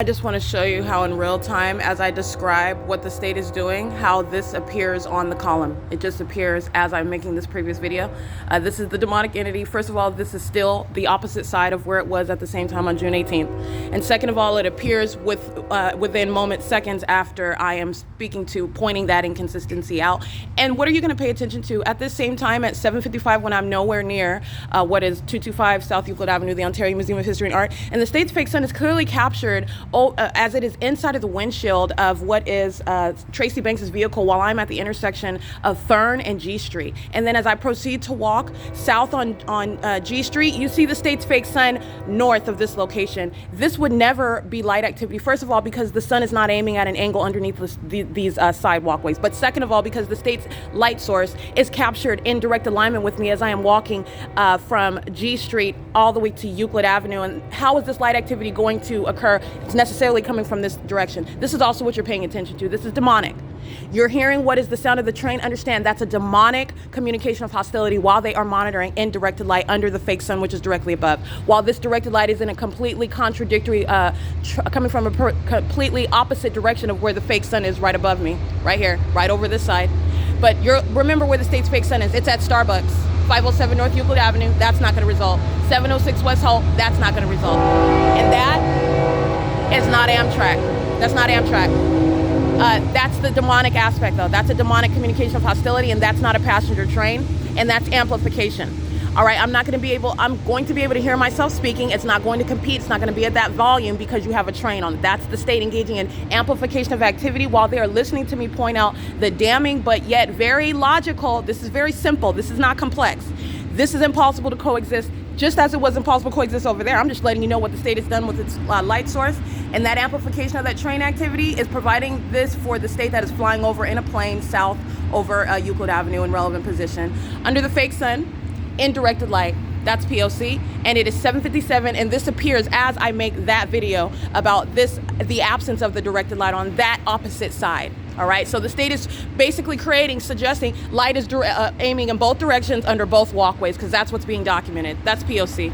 I just want to show you how in real time, as I describe what the state is doing, how this appears on the column. It just appears as I'm making this previous video. This is the demonic entity. First of all, this is still the opposite side of where it was at the same time on June 18th. And second of all, it appears within moments, seconds after I am speaking to, pointing that inconsistency out. And what are you going to pay attention to? At this same time, at 7:55, when I'm nowhere near what is 225 South Euclid Avenue, the Ontario Museum of History and Art, and the state's fake sun is clearly captured as it is inside of the windshield of what is Tracy Banks's vehicle while I'm at the intersection of Fern and G Street. And then as I proceed to walk south on G Street, you see the state's fake sun north of this location. This would never be light activity, first of all, because the sun is not aiming at an angle underneath these side walkways. But second of all, because the state's light source is captured in direct alignment with me as I am walking from G Street all the way to Euclid Avenue. And how is this light activity going to occur? It's necessarily coming from this direction. This is also what you're paying attention to. This is demonic. You're hearing what is the sound of the train. Understand that's a demonic communication of hostility while they are monitoring in directed light under the fake sun, which is directly above. While this directed light is in a completely contradictory, coming from a completely opposite direction of where the fake sun is right above me, right here, right over this side. But remember where the state's fake sun is. It's at Starbucks, 507 North Euclid Avenue. That's not going to result. 706 West Holt. That's not going to result. And that is not Amtrak. That's not Amtrak. That's the demonic aspect, though. That's a demonic communication of hostility, and that's not a passenger train, and that's amplification. All right, I'm going to be able to hear myself speaking. It's not going to compete. It's not going to be at that volume because you have a train on it. That's the state engaging in amplification of activity while they are listening to me point out the damning but yet very logical. This is very simple. This is not complex. This is impossible to coexist, just as it was impossible to coexist over there. I'm just letting you know what the state has done with its light source. And that amplification of that train activity is providing this for the state that is flying over in a plane south over Euclid Avenue in relevant position under the fake sun in directed light. That's P.O.C. And it is 7:57, and this appears as I make that video about the absence of the directed light on that opposite side. All right, so the state is basically suggesting light is aiming in both directions under both walkways because that's what's being documented. That's P.O.C.